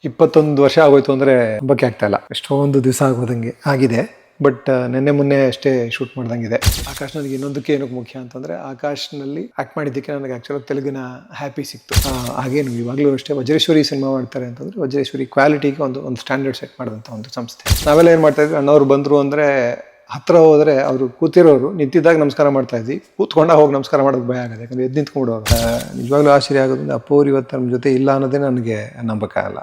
21 ವರ್ಷ ಆಗೋಯ್ತು ಅಂದರೆ ನಂಬಕ್ಕೆ ಆಗ್ತಾ ಇಲ್ಲ. ಎಷ್ಟೊಂದು ದಿವಸ ಆಗೋದಂಗೆ ಆಗಿದೆ. ಬಟ್ ನಿನ್ನೆ ಮೊನ್ನೆ ಅಷ್ಟೇ ಶೂಟ್ ಮಾಡ್ದಂಗಿದೆ. ಆಕಾಶ್ ನನಗೆ ಇನ್ನೊಂದಕ್ಕೆ ಏನಕ್ಕೆ ಮುಖ್ಯ ಅಂತಂದರೆ, ಆಕಾಶ್ನಲ್ಲಿ ಆ್ಯಕ್ಟ್ ಮಾಡಿದ್ದಕ್ಕೆ ನನಗೆ ಆ್ಯಕ್ಚುಲಾಗಿ ತೆಲುಗಿನ ಹ್ಯಾಪಿ ಸಿಕ್ತು. ಹಾಗೇನು ಇವಾಗಲೂ ಅಷ್ಟೇ ವಜ್ರೇಶ್ವರಿ ಸಿನಿಮಾ ಮಾಡ್ತಾರೆ ಅಂತಂದರೆ, ವಜ್ರೇಶ್ವರಿ ಕ್ವಾಲಿಟಿಗೆ ಒಂದು ಸ್ಟ್ಯಾಂಡರ್ಡ್ ಸೆಟ್ ಮಾಡಿದಂಥ ಒಂದು ಸಂಸ್ಥೆ. ನಾವೆಲ್ಲ ಏನು ಮಾಡ್ತಾಯಿದ್ವಿ, ಅಣ್ಣವ್ರು ಬಂದರು ಅಂದರೆ ಹತ್ತಿರ ಹೋದರೆ ಅವರು ಕೂತಿರೋರು ನಿಂತಿದ್ದಾಗ ನಮಸ್ಕಾರ ಮಾಡ್ತಾ ಇದ್ವಿ, ಕೂತ್ಕೊಂಡಾಗ ಹೋಗಿ ನಮಸ್ಕಾರ ಮಾಡೋದು ಭಯ ಆಗೋದು, ಯಾಕಂದರೆ ಎದ್ದು ನಿಂತ್ಕೊಂಡವ್ರು. ನಿಜವಾಗ್ಲೂ ಆಶ್ಚರ್ಯ ಆಗೋದ್ರಿಂದ ಅಪ್ಪವ್ರು ಇವತ್ತು ನಮ್ಮ ಜೊತೆ ಇಲ್ಲ ಅನ್ನೋದೇ ನನಗೆ ನಂಬಕ್ಕಾಗಲ್ಲ.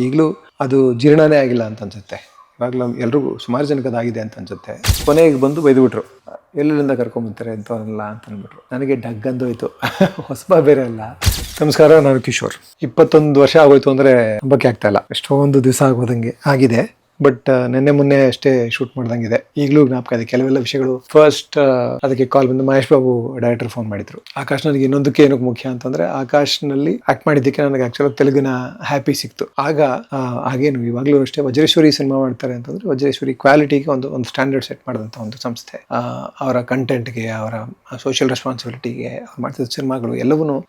ಈಗಲೂ ಅದು ಜೀರ್ಣನೇ ಆಗಿಲ್ಲ ಅಂತ ಅನ್ಸುತ್ತೆ. ಇವಾಗಲೂ ಎಲ್ರಿಗೂ ಸುಮಾರು ಜನಕ್ಕೆ ಅದಾಗಿದೆ ಅಂತ ಅನ್ಸುತ್ತೆ. ಕೊನೆಗೆ ಬಂದು ಬೈದುಬಿಟ್ರು, ಎಲ್ಲರಿಂದ ಕರ್ಕೊಂಬರ್ತಾರೆ ಎಂಥವನ್ನೆಲ್ಲ ಅಂತ ಅಂದ್ಬಿಟ್ರು. ನನಗೆ ಡಗ್ಗಂದೋಯ್ತು. ಹೊಸಬ ಬೇರೆ ಅಲ್ಲ. ನಮಸ್ಕಾರ, ನಾನು ಕಿಶೋರ್. 21 ವರ್ಷ ಆಗೋಯ್ತು ಅಂದರೆ ನಂಬಕ್ಕೆ ಆಗ್ತಾ ಇಲ್ಲ. ಎಷ್ಟೊಂದು ದಿವಸ ಆಗೋದಂಗೆ ಆಗಿದೆ. ಬಟ್ ನಿನ್ನೆ ಮೊನ್ನೆ ಅಷ್ಟೇ ಶೂಟ್ ಮಾಡ್ದಂಗಿದೆ. ಈಗಲೂ ಜ್ಞಾಪಕ ಇದೆ ಕೆಲವೆಲ್ಲ ವಿಷಯಗಳು. ಫಸ್ಟ್ ಅದಕ್ಕೆ ಕಾಲ್ ಬಂದು ಮಹೇಶ್ ಬಾಬು ಡೈರೆಕ್ಟರ್ ಫೋನ್ ಮಾಡಿದ್ರು. ಆಕಾಶ್ ನನಗೆ ಇನ್ನೊಂದಕ್ಕೆ ಏನಕ್ಕೆ ಮುಖ್ಯ ಅಂತಂದ್ರೆ, ಆಕಾಶ್ನಲ್ಲಿ ಆಕ್ಟ್ ಮಾಡಿದ್ದಕ್ಕೆ ನನಗೆ ಆಕ್ಚುಲಾಗಿ ತೆಲುಗಿನ ಹ್ಯಾಪಿ ಸಿಕ್ತು. ಆಗ ಹಾಗೇನು ಇವಾಗಲೂ ಅಷ್ಟೇ ವಜ್ರೇಶ್ವರಿ ಸಿನಿಮಾ ಮಾಡ್ತಾರೆ ಅಂತಂದ್ರೆ, ವಜ್ರೇಶ್ವರಿ ಕ್ವಾಲಿಟಿಗೆ ಒಂದು ಸ್ಟ್ಯಾಂಡರ್ಡ್ ಸೆಟ್ ಮಾಡಿದಂಥ ಒಂದು ಸಂಸ್ಥೆ. ಅವರ ಕಂಟೆಂಟ್ಗೆ, ಅವರ ಸೋಷಿಯಲ್ ರೆಸ್ಪಾನ್ಸಿಬಿಲಿಟಿಗೆ ಅವ್ರು ಮಾಡ್ತಿದ್ದ ಸಿನಿಮಾಗಳು ಎಲ್ಲವೂ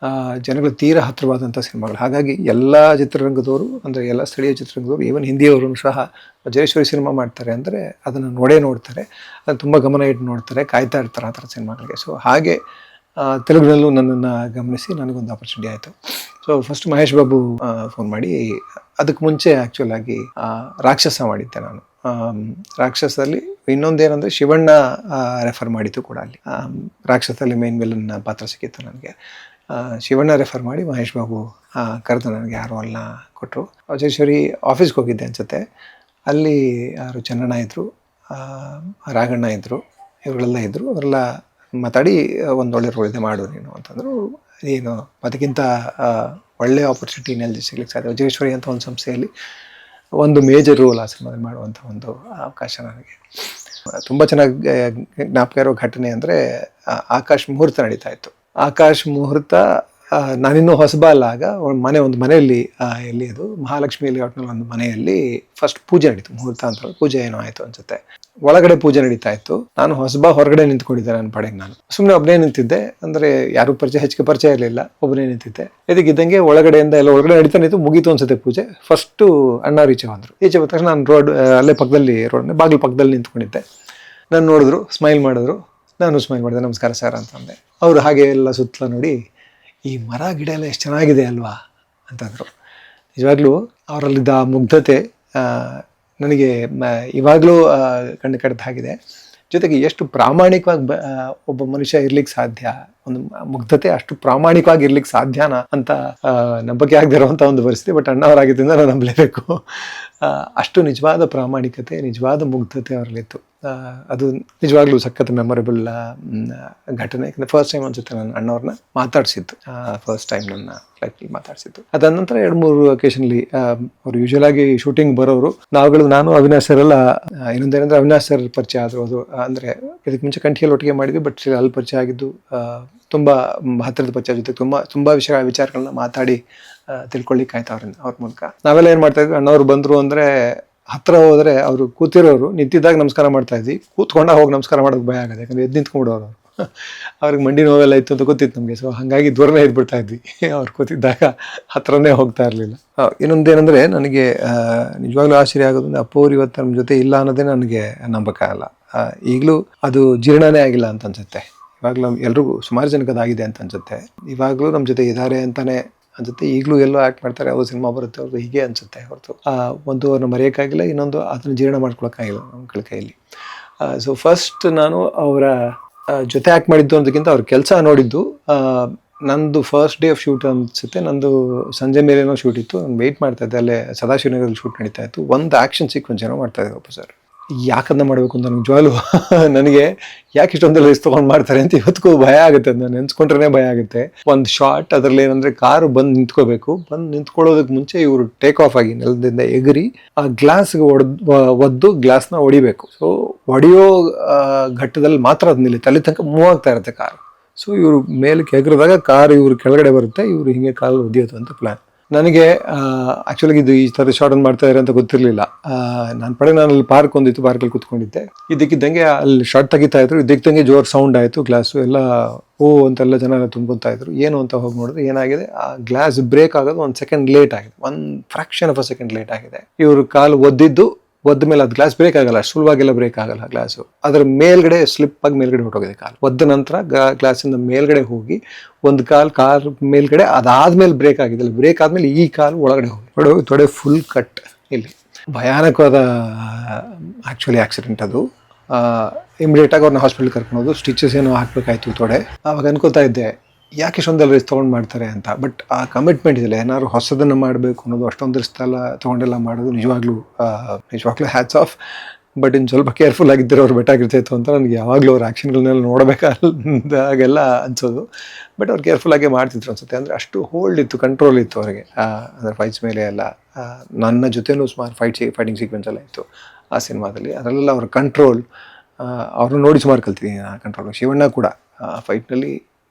ಜನಗಳು ತೀರಾ ಹತ್ತಿರವಾದಂಥ ಸಿನಿಮಾಗಳು. ಹಾಗಾಗಿ ಎಲ್ಲ ಚಿತ್ರರಂಗದವರು, ಅಂದರೆ ಎಲ್ಲ ಸ್ಥಳೀಯ ಚಿತ್ರರಂಗದವರು, ಈವನ್ ಹಿಂದಿಯವರು ಸಹ ವಜ್ರೇಶ್ವರಿ ಸಿನಿಮಾ ಮಾಡ್ತಾರೆ ಅಂದರೆ ಅದನ್ನು ನೋಡ್ತಾರೆ, ಅದನ್ನು ತುಂಬ ಗಮನ ಇಟ್ಟು ನೋಡ್ತಾರೆ, ಕಾಯ್ತಾ ಇರ್ತಾರೆ ಆ ಥರ ಸಿನಿಮಾಗಳಿಗೆ. ಸೊ ಹಾಗೆ ತೆಲುಗಿನಲ್ಲೂ ನನ್ನನ್ನು ಗಮನಿಸಿ ನನಗೊಂದು ಆಪರ್ಚುನಿಟಿ ಆಯಿತು. So first Mahesh Babu phone ಮಾಡಿ, ಅದಕ್ಕೆ ಮುಂಚೆ ಆ್ಯಕ್ಚುಲಾಗಿ ರಾಕ್ಷಸ ಮಾಡಿದ್ದೆ ನಾನು. ರಾಕ್ಷಸದಲ್ಲಿ ಇನ್ನೊಂದೇನೆಂದರೆ ಶಿವಣ್ಣ ರೆಫರ್ ಮಾಡಿದ್ದು ಕೂಡ. ಅಲ್ಲಿ ರಾಕ್ಷಸದಲ್ಲಿ ಮೇನ್ ವಿಲನ್ ಪಾತ್ರ ಸಿಕ್ಕಿತ್ತು ನನಗೆ. ಶಿವಣ್ಣ ರೆಫರ್ ಮಾಡಿ ಮಹೇಶ್ ಬಾಬು ಕರೆದು ನನಗೆ ಯಾರು ಅಲ್ಲ ಕೊಟ್ಟರು. ವಜ್ರೇಶ್ವರಿ ಆಫೀಸ್ಗೆ ಹೋಗಿದ್ದೆ ಅನಿಸುತ್ತೆ. ಅಲ್ಲಿ ಯಾರು ಚೆನ್ನಣ್ಣ ಇದ್ದರು, ರಾಘಣ್ಣ ಇದ್ದರು, ಇವರೆಲ್ಲ ಇದ್ದರು. ಅವರೆಲ್ಲ ಮಾತಾಡಿ ಒಂದೊಳ್ಳೆ ರೋಲ್ ಇದೆ ಮಾಡು ನೀನು ಅಂತಂದರು. ಏನು ಅದಕ್ಕಿಂತ ಒಳ್ಳೆಯ ಆಪರ್ಚುನಿಟಿ ಇನ್ನೆಲ್ಲಿ ಸಿಗ್ಲಿಕ್ಕೆ ಸಾಧ್ಯ. ವಜ್ರೇಶ್ವರಿ ಅಂತ ಒಂದು ಸಂಸ್ಥೆಯಲ್ಲಿ ಒಂದು ಮೇಜರ್ ರೋಲ್ ಆ ಸಿನಿಮಾದಲ್ಲಿ ಮಾಡುವಂಥ ಒಂದು ಅವಕಾಶ ನನಗೆ. ತುಂಬ ಚೆನ್ನಾಗಿ ಜ್ಞಾಪಕ ಇರೋ ಘಟನೆ ಅಂದರೆ, ಆಕಾಶ್ ಮುಹೂರ್ತ ನಡೀತಾ ಇತ್ತು. ಆಕಾಶ್ ಮುಹೂರ್ತ ನಾನಿನ್ನೂ ಹೊಸಬ ಅಲ್ಲ. ಆಗ ಒಂದು ಮನೆಯಲ್ಲಿ, ಎಲ್ಲಿ ಅದು ಮಹಾಲಕ್ಷ್ಮಿ ಲೇಔಟ್ನಲ್ಲಿ ಒಂದು ಮನೆಯಲ್ಲಿ ಫಸ್ಟ್ ಪೂಜೆ ನಡೀತು. ಮುಹೂರ್ತ ಅಂತ ಪೂಜೆ ಏನೋ ಆಯಿತು ಅನ್ಸುತ್ತೆ. ಒಳಗಡೆ ಪೂಜೆ ನಡೀತಾ ಇತ್ತು. ನಾನು ಹೊಸಬ ಹೊರಗಡೆ ನಿಂತ್ಕೊಂಡಿದ್ದೆ. ನನ್ನ ಪಡೆಗೆ ನಾನು ಸುಮ್ಮನೆ ಒಬ್ಬನೇ ನಿಂತಿದ್ದೆ. ಅಂದರೆ ಯಾರು ಹೆಚ್ಚಿಗೆ ಪರಿಚಯ ಇರಲಿಲ್ಲ, ಒಬ್ಬನೇ ನಿಂತಿದ್ದೆ. ಇದಕ್ಕಿದ್ದಂಗೆ ಒಳಗಡೆಯಿಂದ ಎಲ್ಲ ಒಳಗಡೆ ನಡೀತಾ ನಿಂತು ಮುಗೀತು ಅನ್ಸುತ್ತೆ ಪೂಜೆ. ಫಸ್ಟು ಅಣ್ಣ ಈಚೆ ಬಂದರು. ಈಚೆ ಬಂದ ತಕ್ಷಣ ನಾನು ರೋಡ್ ಅಲ್ಲೇ ಪಕ್ಕದಲ್ಲಿ, ಬಾಗಿಲು ಪಕ್ಕದಲ್ಲಿ ನಿಂತ್ಕೊಂಡಿದ್ದೆ. ನಾನು ನೋಡಿದ್ರು, ಸ್ಮೈಲ್ ಮಾಡಿದ್ರು, ನಾನು ಸ್ಮೈಲ್ ಮಾಡಿದೆ, ನಮಸ್ಕಾರ ಸರ್ ಅಂತಂದೆ. ಅವರು ಹಾಗೆ ಎಲ್ಲ ಸುತ್ತಲ ನೋಡಿ, ಈ ಮರ ಗಿಡ ಎಲ್ಲ ಎಷ್ಟು ಚೆನ್ನಾಗಿದೆ ಅಲ್ವಾ ಅಂತಂದರು. ನಿಜವಾಗ್ಲೂ ಅವರಲ್ಲಿದ್ದ ಮುಗ್ಧತೆ ನನಗೆ ಇವಾಗಲೂ ಕಣ್ಣು ಕಡ್ದು ಹಾಗಿದೆ. ಜೊತೆಗೆ ಎಷ್ಟು ಪ್ರಾಮಾಣಿಕವಾಗಿ ಒಬ್ಬ ಮನುಷ್ಯ ಇರ್ಲಿಕ್ಕೆ ಸಾಧ್ಯ, ಒಂದು ಮುಗ್ಧತೆ ಅಷ್ಟು ಪ್ರಾಮಾಣಿಕವಾಗಿ ಇರ್ಲಿಕ್ಕೆ ಸಾಧ್ಯನಾ ಅಂತ ನಂಬಕ್ಕೆ ಆಗದಿರುವಂಥ ಒಂದು ಪರಿಸ್ಥಿತಿ. ಬಟ್ ಅಣ್ಣವರಾಗಿದ್ದರಿಂದ ನಾನು ನಂಬಲೇಬೇಕು. ಅಷ್ಟು ನಿಜವಾದ ಪ್ರಾಮಾಣಿಕತೆ, ನಿಜವಾದ ಮುಗ್ಧತೆ ಅವರಲ್ಲಿತ್ತು. ಅದು ನಿಜವಾಗ್ಲೂ ಸಖತ್ ಮೆಮೊರೇಬಲ್ ಘಟನೆ. ಯಾಕಂದರೆ ಫಸ್ಟ್ ಟೈಮ್ ಅನ್ಸುತ್ತೆ ನಾನು ಅಣ್ಣವ್ರನ್ನ ಮಾತಾಡಿಸಿದ್ದು. ಫಸ್ಟ್ ಟೈಮ್ ನನ್ನ ಲೈಫಲ್ಲಿ ಮಾತಾಡಿಸಿದ್ದು. ಅದಾದ ನಂತರ 2-3 ಒಕೇಶನ್ಲಿ ಅವ್ರು ಯೂಶುವಲ್ ಆಗಿ ಶೂಟಿಂಗ್ ಬರೋರು. ನಾನು ಅವಿನಾಶ್ ಸರ್ ಎಲ್ಲ, ಇನ್ನೊಂದೇನೆಂದರೆ ಅವಿನಾಶ್ ಸರ್ ಪರಿಚಯ ಆದರು. ಅದು ಅಂದರೆ ಇದಕ್ಕೆ ಮುಂಚೆ ಕಂಠಿಯಲ್ಲಿ ಒಟ್ಟಿಗೆ ಮಾಡಿದ್ವಿ, ಬಟ್ ಅಲ್ಲಿ ಪರಿಚಯ ಆಗಿದ್ದು ತುಂಬ ಹತ್ತಿರದ ಪರಿಚಯ. ಜೊತೆ ತುಂಬ ವಿಚಾರಗಳನ್ನ ಮಾತಾಡಿ ತಿಳ್ಕೊಳ್ಳಿಕ್ಕೆ ಆಯ್ತು ಅವ್ರ ಮೂಲಕ. ನಾವೆಲ್ಲ ಏನು ಮಾಡ್ತಾಯಿದ್ವಿ, ಅಣ್ಣವ್ರು ಬಂದರು ಅಂದರೆ ಹತ್ತಿರ ಹೋದರೆ ಅವರು ಕೂತಿರೋರು ನಿಂತಿದ್ದಾಗ ನಮಸ್ಕಾರ ಮಾಡ್ತಾ ಇದ್ವಿ, ಕೂತ್ಕೊಂಡಾಗ ಹೋಗಿ ನಮಸ್ಕಾರ ಮಾಡೋದು ಭಯ ಆಗೋದು, ಯಾಕಂದರೆ ಎದ್ದು ನಿಂತ್ಕೊಂಡ್ಬಿಡೋರು. ಅವ್ರಿಗೆ ಮಂಡಿ ನೋವೆಲ್ಲ ಇತ್ತು ಅಂತ ಗೊತ್ತಿತ್ತು ನಮಗೆ. ಸೊ ಹಾಗಾಗಿ ದೂರನೇ ಇದ್ಬಿಡ್ತಾ ಇದ್ವಿ. ಅವ್ರು ಕೂತಿದ್ದಾಗ ಹತ್ರನೇ ಹೋಗ್ತಾ ಇರಲಿಲ್ಲ. ಇನ್ನೊಂದೇನೆಂದರೆ, ನನಗೆ ನಿಜವಾಗ್ಲೂ ಆಶ್ಚರ್ಯ ಆಗೋದ್ರಿಂದ ಅಪ್ಪವ್ರು ಇವತ್ತು ನಮ್ಮ ಜೊತೆ ಇಲ್ಲ ಅನ್ನೋದೇ ನನಗೆ ನಂಬಕ್ಕಾಗಲ್ಲ. ಈಗಲೂ ಅದು ಜೀರ್ಣನೇ ಆಗಿಲ್ಲ ಅಂತ ಅನ್ಸುತ್ತೆ. ಇವಾಗಲೂ ಎಲ್ರಿಗೂ ಸುಮಾರು ಜನಕ್ಕೆ ಅದಾಗಿದೆ ಅಂತ ಅನ್ಸುತ್ತೆ. ಇವಾಗಲೂ ನಮ್ಮ ಜೊತೆ ಇದ್ದಾರೆ ಅಂತಲೇ ಅನ್ಸುತ್ತೆ. ಈಗಲೂ ಎಲ್ಲೋ ಆ್ಯಕ್ಟ್ ಮಾಡ್ತಾರೆ, ಅವ್ರ ಸಿನಿಮಾ ಬರುತ್ತೆ, ಅವ್ರಿಗೆ ಹೀಗೆ ಅನಿಸುತ್ತೆ ಹೊರತು ಒಂದು ಅವ್ರನ್ನ ಮರೆಯೋಕ್ಕಾಗಿಲ್ಲ, ಇನ್ನೊಂದು ಅದನ್ನು ಜೀರ್ಣ ಮಾಡ್ಕೊಳಕ್ಕಾಗಿಲ್ಲ ನಮ್ಮ ಕೈಯಲ್ಲಿ. ಸೊ ಫಸ್ಟ್ ನಾನು ಅವರ ಜೊತೆ ಆ್ಯಕ್ಟ್ ಮಾಡಿದ್ದು ಅನ್ನೋದಕ್ಕಿಂತ ಅವ್ರ ಕೆಲಸ ನೋಡಿದ್ದು. ನಂದು ಫಸ್ಟ್ ಡೇ ಆಫ್ ಶೂಟ್ ಅನಿಸುತ್ತೆ. ನಂದು ಸಂಜೆ ಮೇಲೇನೋ ಶೂಟ್ ಇತ್ತು. ನಾನು ವೆಯ್ಟ್ ಮಾಡ್ತಾ ಇದ್ದೆ. ಅಲ್ಲೇ ಸದಾಶಿವನಗರಲ್ಲಿ ಶೂಟ್ ನಡೀತಾ ಇತ್ತು. ಒಂದು ಆ್ಯಕ್ಷನ್ ಸೀಕ್ವೆನ್ಸ್ ಏನೋ ಮಾಡ್ತಾ ಇದ್ದಾರೆ ಒಬ್ಬ ಸರ್. ಯಾಕಂದ ಮಾಡಬೇಕು ಅಂತ ನಿಜವಾಗ್ಲೂ ನನಗೆ ಯಾಕೆ ಇಷ್ಟೊಂದೆಲ್ಲ ತೊಗೊಂಡು ಮಾಡ್ತಾರೆ ಅಂತ ಇವತ್ತಿಗೂ ಭಯ ಆಗುತ್ತೆ. ಅದನ್ನ ನೆನೆಸ್ಕೊಂಡ್ರೆ ಭಯ ಆಗುತ್ತೆ. ಒಂದು ಶಾರ್ಟ್ ಅದರಲ್ಲಿ ಏನಂದರೆ, ಕಾರು ಬಂದು ನಿಂತ್ಕೋಬೇಕು. ಬಂದು ನಿಂತ್ಕೊಳ್ಳೋದಕ್ಕೆ ಮುಂಚೆ ಇವರು ಟೇಕ್ ಆಫ್ ಆಗಿ ನೆಲದಿಂದ ಎಗರಿ ಆ ಗ್ಲಾಸ್ಗೆ ಒದ್ದು ಗ್ಲಾಸ್ನ ಹೊಡಿಬೇಕು. ಸೊ ಹೊಡೆಯೋ ಘಟ್ಟದಲ್ಲಿ ಮಾತ್ರ ಅದು ನಿಲ್ಲುತ್ತೆ. ಅಲ್ಲಿ ತನಕ ಮೂವ್ ಆಗ್ತಾ ಇರುತ್ತೆ ಕಾರು. ಸೊ ಇವರು ಮೇಲಕ್ಕೆ ಎಗರಿದಾಗ ಕಾರು ಇವ್ರ ಕೆಳಗಡೆ ಬರುತ್ತೆ, ಇವರು ಹಿಂಗೆ ಕಾಲು ಒದಿಯೋದು ಅಂತ ಪ್ಲ್ಯಾನ್. ನನಗೆ ಆ್ಯಕ್ಚುಲಿ ಇದು ಈ ಥರ ಶಾರ್ಟ್ ಮಾಡ್ತಾ ಇದ್ದಾರೆ ಅಂತ ಗೊತ್ತಿರಲಿಲ್ಲ. ನಾನು ಅಲ್ಲಿ ಪಾರ್ಕ್ ಒಂದಿತ್ತು, ಪಾರ್ಕಲ್ಲಿ ಕೂತ್ಕೊಂಡಿದ್ದೆ. ಇದಕ್ಕಿದ್ದಂಗೆ ಅಲ್ಲಿ ಶಾರ್ಟ್ ತೆಗಿತಾ ಇದ್ರು, ಇದಕ್ಕಿದ್ದಂಗೆ ಜೋರು ಸೌಂಡ್ ಆಯಿತು, ಗ್ಲಾಸು ಎಲ್ಲ ಓ ಅಂತೆಲ್ಲ ಜನ ತುಂಬ್ಕೊತಾ ಇದ್ರು. ಏನು ಅಂತ ಹೋಗಿ ನೋಡಿದ್ರೆ ಏನಾಗಿದೆ, ಆ ಗ್ಲಾಸ್ ಬ್ರೇಕ್ ಆಗೋದು 1 ಸೆಕೆಂಡ್ ಲೇಟ್ ಆಗಿದೆ, 1 fraction of a second late ಆಗಿದೆ. ಇವರು ಕಾಲು ಒದ್ದ ಮೇಲೆ ಅದು ಗ್ಲಾಸ್ ಬ್ರೇಕ್ ಆಗಲ್ಲ, ಸುಲಭವಾಗೆಲ್ಲ ಬ್ರೇಕ್ ಆಗಲ್ಲ ಗ್ಲಾಸು. ಅದರ ಮೇಲ್ಗಡೆ ಸ್ಲಿಪ್ ಆಗಿ ಮೇಲ್ಗಡೆ ಹೊಟ್ಟೋಗಿದೆ ಕಾಲು. ಒದ್ದ ನಂತರ ಗ್ಲಾಸಿಂದ ಮೇಲ್ಗಡೆ ಹೋಗಿ ಒಂದು ಕಾಲು ಮೇಲ್ಗಡೆ, ಅದಾದ್ಮೇಲೆ ಬ್ರೇಕ್ ಆಗಿದ್ದಿಲ್ಲ, ಬ್ರೇಕ್ ಆದ್ಮೇಲೆ ಈ ಕಾಲು ಒಳಗಡೆ ಹೋಗಿ ತೊಡೆ ಫುಲ್ ಕಟ್. ಇಲ್ಲಿ ಭಯಾನಕವಾದ ಆ್ಯಕ್ಚುಲಿ ಆಕ್ಸಿಡೆಂಟ್ ಅದು. ಇಮಿಡಿಯೇಟಾಗಿ ಅವ್ರನ್ನ ಹಾಸ್ಪಿಟಲ್ ಕರ್ಕೊಂಡು ಸ್ಟಿಚಸ್ ಏನೋ ಹಾಕ್ಬೇಕಾಯ್ತು ತೊಡೆ. ಅವಾಗ ಅನ್ಕೋತಾ ಇದ್ದೆ ಯಾಕೆ ಇಷ್ಟೊಂದೆಲ್ಲ ರಿಸ್ಕ್ ತೊಗೊಂಡು ಮಾಡ್ತಾರೆ ಅಂತ. ಬಟ್ ಆ ಕಮಿಟ್ಮೆಂಟ್ ಇದೆಯಲ್ಲ, ಏನಾದ್ರು ಹೊಸದನ್ನು ಮಾಡಬೇಕು ಅನ್ನೋದು, ಅಷ್ಟೊಂದು ರಿಸ್ಕ್ ಎಲ್ಲ ತೊಗೊಂಡೆಲ್ಲ ಮಾಡೋದು ನಿಜವಾಗ್ಲೂ ಹ್ಯಾಟ್ಸ್ ಆಫ್. ಬಟ್ ಇನ್ನು ಸ್ವಲ್ಪ ಕೇರ್ಫುಲ್ ಆಗಿದ್ದರೆ ಅವ್ರು ಬೆಟ್ಟಾಗಿರ್ತಾಯಿತ್ತು ಅಂತ ನನಗೆ ಯಾವಾಗಲೂ ಅವ್ರ ಆ್ಯಕ್ಷನ್ಗಳನ್ನೆಲ್ಲ ನೋಡಬೇಕಾದಾಗೆಲ್ಲ ಅನ್ಸೋದು. ಬಟ್ ಅವ್ರು ಕೇರ್ಫುಲ್ಲಾಗೆ ಮಾಡ್ತಿದ್ರು ಅನ್ಸುತ್ತೆ. ಅಂದರೆ ಅಷ್ಟು ಹೋಲ್ಡ್ ಇತ್ತು, ಕಂಟ್ರೋಲ್ ಇತ್ತು ಅವರಿಗೆ. ಅಂದರೆ ಫೈಟ್ಸ್ ಮೇಲೆ ಎಲ್ಲ ನನ್ನ ಜೊತೆನೂ ಸುಮಾರು ಫೈಟಿಂಗ್ ಸೀಕ್ವೆನ್ಸ್ ಎಲ್ಲ ಇತ್ತು ಆ ಸಿನಿಮಾದಲ್ಲಿ. ಅದರಲ್ಲೆಲ್ಲ ಅವ್ರ ಕಂಟ್ರೋಲ್, ಅವ್ರನ್ನ ನೋಡಿ ಸುಮಾರು ಕಲ್ತಿದ್ದೀನಿ ಆ ಕಂಟ್ರೋಲ್. ಶಿವಣ್ಣ ಕೂಡ ಫೈಟ್ನಲ್ಲಿ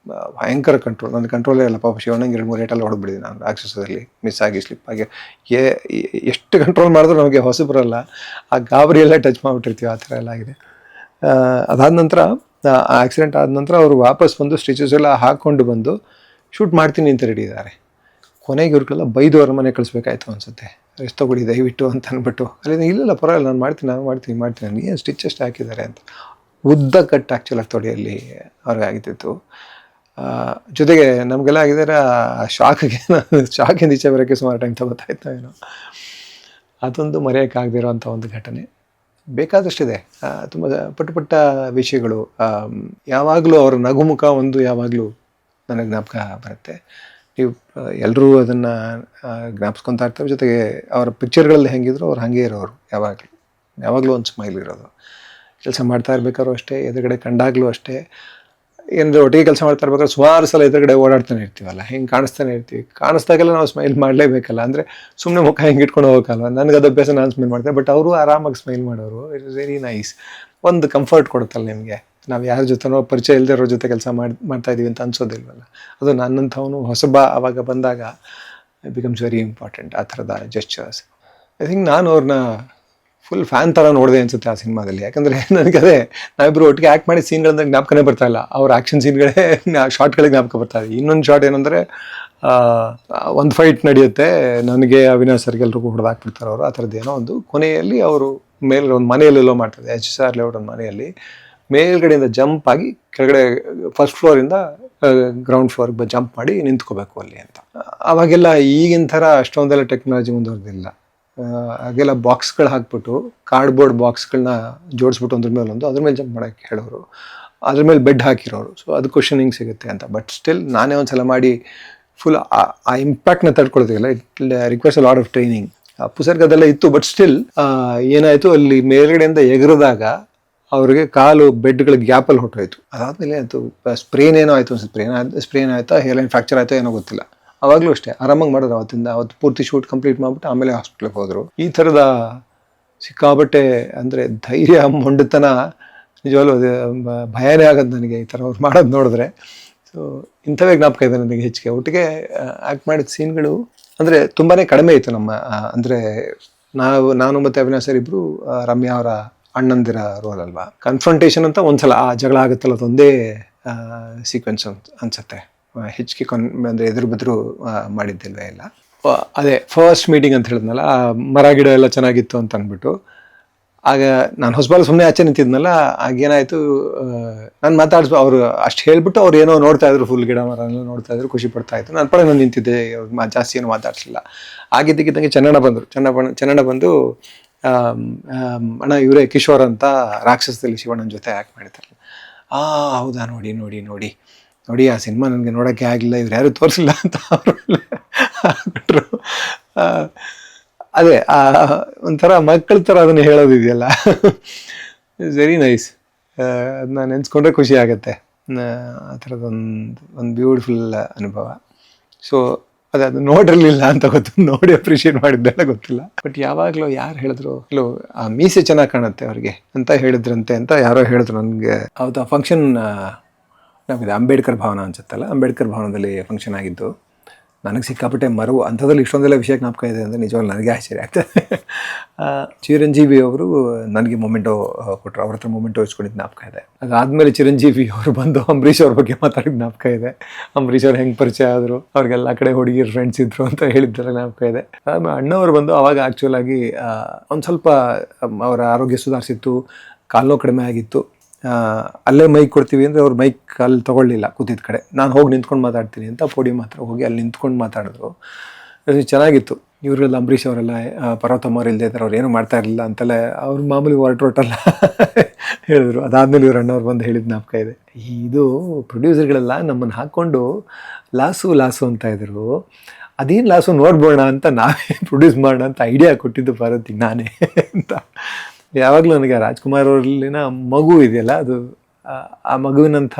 ಭಯಂಕರ ಕಂಟ್ರೋಲ್. ನನ್ನ ಕಂಟ್ರೋಲೇ ಇಲ್ಲ ಪಾಪ. ಶಿವಣ್ಣಂಗೆ 2-3 ಏಟೆಲ್ಲ ಹೊಡೆದ್ಬಿಟ್ಟಿದ್ದೀನಿ ನಾನು ರಾಕ್ಷಸದಲ್ಲಿ, ಮಿಸ್ ಆಗಿ ಸ್ಲಿಪ್ ಆಗಿ. ಎಷ್ಟು ಕಂಟ್ರೋಲ್ ಮಾಡಿದ್ರು ನಮಗೆ ಹೊಸಬರಲ್ಲ, ಆ ಗಾಬರಿ ಎಲ್ಲ ಟಚ್ ಮಾಡಿಬಿಟ್ಟಿರ್ತೀವಿ, ಆ ಥರ ಎಲ್ಲ ಆಗಿದೆ. ಅದಾದ ನಂತರ ಆಕ್ಸಿಡೆಂಟ್ ಆದ ನಂತರ ಅವರು ವಾಪಸ್ ಬಂದು ಸ್ಟಿಚಸ್ ಎಲ್ಲ ಹಾಕ್ಕೊಂಡು ಬಂದು ಶೂಟ್ ಮಾಡ್ತೀನಿ ಅಂತ ರೆಡಿ ಇದ್ದಾರೆ. ಕೊನೆಗೆ ಇವ್ರಿಗೆಲ್ಲ ಬೈದು ಅವ್ರ ಮನೆ ಕಳಿಸ್ಬೇಕಾಯ್ತು ಅನಿಸುತ್ತೆ. ರೆಸ್ಟ್ ತೊಗೊಳ್ಳಿ ದಯವಿಟ್ಟು ಅಂತ ಅಂದ್ಬಿಟ್ಟು. ಅಲ್ಲಿಂದ ಇಲ್ಲ ಪರವಾಗಿಲ್ಲ, ನಾನು ಮಾಡ್ತೀನಿ ನನಗೆ ಏನು ಸ್ಟಿಚ್ ಎಷ್ಟು ಹಾಕಿದ್ದಾರೆ ಅಂತ. ಉದ್ದ ಕಟ್ ಆ್ಯಕ್ಚುಲಾಗಿ ತೊಡೆಯಲ್ಲಿ ಅವ್ರಿಗೆ ಆಗಿತ್ತು. ಜೊತೆಗೆ ನಮಗೆಲ್ಲ ಆಗಿದ್ದಾರೆ ಶಾಕಿಂದ ಈಚೆ ಬರೋಕ್ಕೆ ಸುಮಾರು ಟೈಮ್ ತಗೋತಾಯಿತ್ತು ಏನೋ. ಅದೊಂದು ಮರೆಯೋಕ್ಕಾಗದಿರೋ ಅಂಥ ಒಂದು ಘಟನೆ ಬೇಕಾದಷ್ಟಿದೆ. ತುಂಬ ಪುಟ್ಟ ವಿಷಯಗಳು. ಯಾವಾಗಲೂ ಅವರ ನಗುಮುಖ ಒಂದು ಯಾವಾಗಲೂ ನನಗೆ ಜ್ಞಾಪಕ ಬರುತ್ತೆ. ನೀವು ಎಲ್ಲರೂ ಅದನ್ನು ಜ್ಞಾಪಿಸ್ಕೊತಾ ಇರ್ತಾರೆ. ಜೊತೆಗೆ ಅವರ ಪಿಕ್ಚರ್ಗಳಲ್ಲಿ ಹೆಂಗಿದ್ರು ಅವ್ರು ಹಾಗೆ ಇರೋರು, ಯಾವಾಗಲೂ ಒಂದು ಸ್ಮೈಲ್ ಇರೋದು. ಕೆಲಸ ಮಾಡ್ತಾ ಇರ್ಬೇಕಾದ್ರೂ ಅಷ್ಟೇ, ಎದುರುಗಡೆ ಕಂಡಾಗಲೂ ಅಷ್ಟೇ. ಏನಾದರೂ ಒಟ್ಟಿಗೆ ಕೆಲಸ ಮಾಡ್ತಾ ಇರ್ಬೇಕಾದ್ರೆ ಸುಮಾರು ಸಲ ಎದುರುಗಡೆ ಓಡಾಡ್ತಾನೆ ಇರ್ತೀವಲ್ಲ, ಹಿಂಗೆ ಕಾಣಿಸ್ತಾನೆ ಇರ್ತೀವಿ. ಕಾಣಿಸ್ದಾಗೆಲ್ಲ ನಾವು ಸ್ಮೈಲ್ ಮಾಡಲೇಬೇಕಲ್ಲ, ಅಂದರೆ ಸುಮ್ಮನೆ ಮುಖ ಹಿಂಗೆ ಇಟ್ಕೊಂಡು ಹೋಗೋಕ್ಕಲ್ವ. ನನಗೆ ಅದು ಅಭ್ಯಾಸ, ನಾನು ಸ್ಮೈಲ್ ಮಾಡ್ತೇನೆ. ಬಟ್ ಅವರು ಆರಾಮಾಗಿ ಸ್ಮೈಲ್ ಮಾಡೋರು. It is very nice. ಒಂದು ಕಂಫರ್ಟ್ ಕೊಡುತ್ತಲ್ಲ ನಿಮಗೆ. ನಾವು ಯಾರ ಜೊತೆನೋ ಪರಿಚಯ ಇಲ್ಲದೆ ಇರೋ ಜೊತೆ ಕೆಲಸ ಮಾಡ್ತಾ ಇದ್ದೀವಿ ಅಂತ ಅನ್ಸೋದಿಲ್ವಲ್ಲ. ಅದು ನನ್ನಂಥವನು ಹೊಸಬ ಆವಾಗ ಬಂದಾಗ ಇಟ್ ಬಿಕಮ್ಸ್ ವೆರಿ ಇಂಪಾರ್ಟೆಂಟ್, ಆ ಥರದ ಜೆಸ್ಚರ್ಸ್. ಐ ಥಿಂಕ್ ನಾನು ಅವ್ರನ್ನ ಫುಲ್ ಫ್ಯಾನ್ ಥರ ನೋಡಿದೆ ಅನ್ಸುತ್ತೆ ಆ ಸಿನಿಮಾದಲ್ಲಿ. ಯಾಕಂದರೆ ನನಗೆ ನಾವಿಬ್ಬರು ಒಟ್ಟಿಗೆ ಆ್ಯಕ್ಟ್ ಮಾಡಿ ಸೀನ್ಗಳಂದ್ರೆ ಜ್ಞಾಪಕನೇ ಬರ್ತಾ ಇಲ್ಲ. ಅವ್ರ ಆ್ಯಕ್ಷನ್ ಸೀನ್ಗಳೇ ಶಾರ್ಟ್ಗಳಿಗೆ ಜ್ಞಾಪಕ ಬರ್ತಾ ಇದೆ. ಇನ್ನೊಂದು ಶಾರ್ಟ್ ಏನಂದರೆ, ಒಂದು ಫೈಟ್ ನಡೆಯುತ್ತೆ, ನನಗೆ ಅವಿನಾಶ್ ಸರ್ಗೆ ಎಲ್ರಿಗೂ ಹೊಡೆದಾಕ್ಬಿಡ್ತಾರೆ ಅವರು. ಆ ಥರದ್ದು ಏನೋ ಒಂದು ಕೊನೆಯಲ್ಲಿ ಅವರು ಒಂದು ಮನೆಯಲ್ಲೆಲ್ಲೋ ಮಾಡ್ತಾರೆ, HR ಲೇಔಟ್ ಒಂದು ಮನೆಯಲ್ಲಿ ಮೇಲ್ಗಡೆಯಿಂದ ಜಂಪ್ ಆಗಿ ಕೆಳಗಡೆ ಫಸ್ಟ್ ಫ್ಲೋರಿಂದ ಗ್ರೌಂಡ್ ಫ್ಲೋರ್ಗೆ ಜಂಪ್ ಮಾಡಿ ನಿಂತ್ಕೋಬೇಕು ಅಲ್ಲಿ ಅಂತ. ಅವಾಗೆಲ್ಲ ಈಗಿನ ಥರ ಅಷ್ಟೊಂದೆಲ್ಲ ಟೆಕ್ನಾಲಜಿ ಮುಂದುವರೆದಿಲ್ಲ. ಹಾಗೆಲ್ಲ ಬಾಕ್ಸ್ಗಳು ಹಾಕ್ಬಿಟ್ಟು, ಕಾರ್ಡ್ಬೋರ್ಡ್ ಬಾಕ್ಸ್ಗಳನ್ನ ಜೋಡಿಸ್ಬಿಟ್ಟು ಅದ್ರ ಮೇಲೆ ಜಂಪ್ ಮಾಡೋಕ್ಕೆ ಹೇಳೋರು. ಅದ್ರ ಮೇಲೆ ಬೆಡ್ ಹಾಕಿರೋರು. ಸೊ ಅದು ಕ್ವಶನಿಂಗ್ ಸಿಗುತ್ತೆ ಅಂತ. ಬಟ್ ಸ್ಟಿಲ್ ನಾನೇ ಒಂದು ಸಲ ಮಾಡಿ ಫುಲ್ ಆ ಇಂಪ್ಯಾಕ್ಟ್ನ ತಡ್ಕೊಳ್ತೀವಲ್ಲ, it request a lot of training. ಪುಸರ್ಗದೆಲ್ಲ ಇತ್ತು. ಬಟ್ ಸ್ಟಿಲ್ ಏನಾಯಿತು, ಅಲ್ಲಿ ಮೇಲ್ಗಡೆಯಿಂದ ಎಗರಿದಾಗ ಅವ್ರಿಗೆ ಕಾಲು ಬೆಡ್ಗಳ ಗ್ಯಾಪಲ್ಲಿ ಹೊಟ್ಟೋಯ್ತು. ಅದಾದಮೇಲೆ ಅದು ಸ್ಪ್ರೇನೇನೋ ಆಯಿತು ಅನ್ಸುತ್ತೆ. ಸ್ಪ್ರೇನ್ ಆಯಿತಾ, ಹೇರ್ಲೈನ್ ಫ್ರಾಕ್ಚರ್ ಆಯಿತೋ ಏನೋ ಗೊತ್ತಿಲ್ಲ. ಅವಾಗಲೂ ಅಷ್ಟೇ ಆರಾಮಾಗಿ ಮಾಡಿದ್ರು. ಅವತ್ತು ಪೂರ್ತಿ ಶೂಟ್ ಕಂಪ್ಲೀಟ್ ಮಾಡಿಬಿಟ್ಟು ಆಮೇಲೆ ಹಾಸ್ಪಿಟ್ಲಿಗೆ ಹೋದರು. ಈ ಥರದ ಸಿಕ್ಕಾಬಟ್ಟೆ ಅಂದರೆ ಧೈರ್ಯ, ಮೊಂಡತನ ನಿಜವಾಗ್ಲೂ ಭಯನೇ ಆಗೋದು ನನಗೆ ಈ ಥರ ಅವ್ರು ಮಾಡೋದು ನೋಡಿದ್ರೆ. ಸೊ ಇಂಥವೇ ಜ್ಞಾಪಕ ಇದೆ ನನಗೆ ಹೆಚ್ಚಿಗೆ. ಒಟ್ಟಿಗೆ ಆ್ಯಕ್ಟ್ ಮಾಡಿದ ಸೀನ್ಗಳು ಅಂದರೆ ತುಂಬಾ ಕಡಿಮೆ ಇತ್ತು ನಮ್ಮ. ಅಂದರೆ ನಾನು ಮತ್ತು ಅವಿನಾಶ್ ಸರ್ ಇಬ್ಬರು ರಮ್ಯಾ ಅವರ ಅಣ್ಣಂದಿರ ರೋಲ್ ಅಲ್ವಾ. ಕನ್ಫ್ರಂಟೇಷನ್ ಅಂತ ಒಂದ್ಸಲ ಆ ಜಗಳ ಆಗುತ್ತಲ್ಲ, ಅದೊಂದೇ ಸೀಕ್ವೆನ್ಸ್ ಅನ್ಸುತ್ತೆ. ಹೆಚ್ಚಿಗೆ ಅಂದರೆ ಎದುರು ಬದ್ರು ಮಾಡಿದ್ದಿಲ್ವೇ ಇಲ್ಲ. ಅದೇ ಫಸ್ಟ್ ಮೀಟಿಂಗ್ ಅಂತ ಹೇಳಿದ್ನಲ್ಲ, ಆ ಮರ ಗಿಡ ಎಲ್ಲ ಚೆನ್ನಾಗಿತ್ತು ಅಂತ ಅಂದ್ಬಿಟ್ಟು, ಆಗ ನಾನು ಹೊಸಬಾಲ ಸುಮ್ಮನೆ ಆಚೆ ನಿಂತಿದ್ನಲ್ಲ, ಆಗೇನಾಯಿತು, ನಾನು ಅವರು ಅಷ್ಟು ಹೇಳ್ಬಿಟ್ಟು ಅವ್ರು ಏನೋ ನೋಡ್ತಾ ಇದ್ರು, ಫುಲ್ ಗಿಡ ಮರ ಎಲ್ಲ ನೋಡ್ತಾ ಇದ್ರು, ಖುಷಿ ಪಡ್ತಾ ಇದ್ರು. ನಾನು ನಾನು ನಿಂತಿದ್ದೆ, ಜಾಸ್ತಿ ಏನು ಮಾತಾಡಿಸಲಿಲ್ಲ. ಆಗಿದ್ದಕ್ಕಿದ್ದಂಗೆ ಚೆನ್ನಣ್ಣ ಬಂದು ಅಣ್ಣ ಇವರೇ ಕಿಶೋರ್ ಅಂತ ರಾಕ್ಷಸದಲ್ಲಿ ಶಿವಣ್ಣನ ಜೊತೆ ಆ್ಯಕ್ಟ್ ಮಾಡಿದ್ದಾರೆ. ಹೌದಾ, ನೋಡಿ ಆ ಸಿನಿಮಾ ನನಗೆ ನೋಡೋಕ್ಕೆ ಆಗಲಿಲ್ಲ, ಇವ್ರು ಯಾರು ತೋರಿಸಿಲ್ಲ ಅಂತ ಅವರು ಅದೇ ಒಂಥರ ಮಕ್ಕಳ ಥರ ಅದನ್ನು ಹೇಳೋದಿದೆಯಲ್ಲ, ಇಟ್ಸ್ ವೆರಿ ನೈಸ್. ಅದನ್ನ ನೆನೆಸ್ಕೊಂಡ್ರೆ ಖುಷಿ ಆಗುತ್ತೆ. ಆ ಥರದೊಂದು ಬ್ಯೂಟಿಫುಲ್ ಅನುಭವ. ಸೊ ಅದು ನೋಡಿರಲಿಲ್ಲ ಅಂತ ಗೊತ್ತು, ನೋಡಿ ಅಪ್ರಿಷಿಯೇಟ್ ಮಾಡಿದ್ದೆಲ್ಲ ಗೊತ್ತಿಲ್ಲ. ಬಟ್ ಯಾವಾಗಲೂ ಯಾರು ಹೇಳಿದ್ರು, ಇಲ್ಲೋ ಆ ಮೀಸೆ ಚೆನ್ನಾಗಿ ಕಾಣುತ್ತೆ ಅವ್ರಿಗೆ ಅಂತ ಹೇಳಿದ್ರಂತೆ ಅಂತ ಯಾರೋ ಹೇಳಿದ್ರು ನನಗೆ. ಅವತ್ತು ಆ ಫಂಕ್ಷನ್ ನಮಗೆ ಅಂಬೇಡ್ಕರ್ ಭವನ ಅನ್ಸುತ್ತಲ್ಲ, ಅಂಬೇಡ್ಕರ್ ಭವನದಲ್ಲಿ ಫಂಕ್ಷನ್ ಆಗಿದ್ದು. ನನಗೆ ಸಿಕ್ಕಾಪಟ್ಟೆ ಮರವು ಅಂಥದ್ರಲ್ಲಿ ಇಷ್ಟೊಂದೆಲ್ಲ ವಿಷಯ ಜ್ಞಾಪಕ ಇದೆ ಅಂದರೆ ನಿಜವಾಗ್ಲೂ ನನಗೆ ಆಶ್ಚರ್ಯ ಆಗ್ತದೆ. ಚಿರಂಜೀವಿ ಅವರು ನನಗೆ ಮೊಮೆಂಟೋ ಕೊಟ್ಟರು, ಅವ್ರ ಹತ್ರ ಮೊಮೆಂಟೋ ಇಸ್ಕೊಂಡಿದ್ದು ಜ್ಞಾಪಕ ಇದೆ. ಅದಾದಮೇಲೆ ಚಿರಂಜೀವಿ ಅವರು ಬಂದು ಅಂಬರೀಷ್ ಅವ್ರ ಬಗ್ಗೆ ಮಾತಾಡಿದ ಜ್ಞಾಪಕ ಇದೆ. ಅಂಬರೀಷ್ ಅವ್ರು ಹೆಂಗೆ ಪರಿಚಯ ಆದರು, ಅವ್ರಿಗೆಲ್ಲ ಕಡೆ ಹುಡುಗಿರು ಫ್ರೆಂಡ್ಸ್ ಇದ್ರು ಅಂತ ಹೇಳಿದ್ದೆಲ್ಲ ಜ್ಞಾಪಕ ಇದೆ. ಆಮೇಲೆ ಅಣ್ಣವ್ರು ಬಂದು ಅವಾಗ ಆ್ಯಕ್ಚುಲ್ ಆಗಿ ಒಂದು ಸ್ವಲ್ಪ ಅವರ ಆರೋಗ್ಯ ಸುಧಾರಿಸಿತ್ತು, ಕಾಲು ನೋವು ಕಡಿಮೆ ಆಗಿತ್ತು. ಅಲ್ಲೇ ಮೈಕ್ ಕೊಡ್ತೀವಿ ಅಂದರೆ ಅವ್ರು ಮೈಕ್ ಅಲ್ಲಿ ತೊಗೊಳ್ಳಿಲ್ಲ ಕೂತಿದ್ದ ಕಡೆ, ನಾನು ಹೋಗಿ ನಿಂತ್ಕೊಂಡು ಮಾತಾಡ್ತೀನಿ ಅಂತ ಪೋಡಿಯಮ್ ಹತ್ರ ಹೋಗಿ ಅಲ್ಲಿ ನಿಂತ್ಕೊಂಡು ಮಾತಾಡಿದ್ರು. ಚೆನ್ನಾಗಿತ್ತು. ಇವರೆಲ್ಲ ಅಂಬರೀಷ್ ಅವರೆಲ್ಲ ಪರ್ವತಮ್ಮವ್ರು ಇಲ್ಲದೆ ಇದ್ದಾರೆ, ಅವ್ರು ಏನೂ ಮಾಡ್ತಾ ಇರಲಿಲ್ಲ ಅಂತೆಲ್ಲ ಅವ್ರು ಮಾಮೂಲಿ ಹೊರಟೊಟ್ಟಲ್ಲ ಹೇಳಿದ್ರು. ಅದಾದಮೇಲೆ ಇವ್ರು ಅಣ್ಣವ್ರು ಬಂದು ಹೇಳಿದ ಜ್ಞಾಪಕ ಇದೆ. ಇದು ಪ್ರೊಡ್ಯೂಸರ್ಗಳೆಲ್ಲ ನಮ್ಮನ್ನು ಹಾಕ್ಕೊಂಡು ಲಾಸು ಅಂತ ಇದ್ರು. ಅದೇನು ಲಾಸು ನೋಡ್ಬೋಣ ಅಂತ ನಾವೇ ಪ್ರೊಡ್ಯೂಸ್ ಮಾಡೋಣ ಅಂತ ಐಡಿಯಾ ಕೊಟ್ಟಿದ್ದು ಭಾರತಿಗೆ ನಾನೇ ಅಂತ. ಯಾವಾಗಲೂ ನನಗೆ ರಾಜ್ಕುಮಾರ್ ಅವರಲ್ಲಿನ ಮಗು ಇದೆಯಲ್ಲ, ಅದು ಆ ಮಗುವಿನಂಥ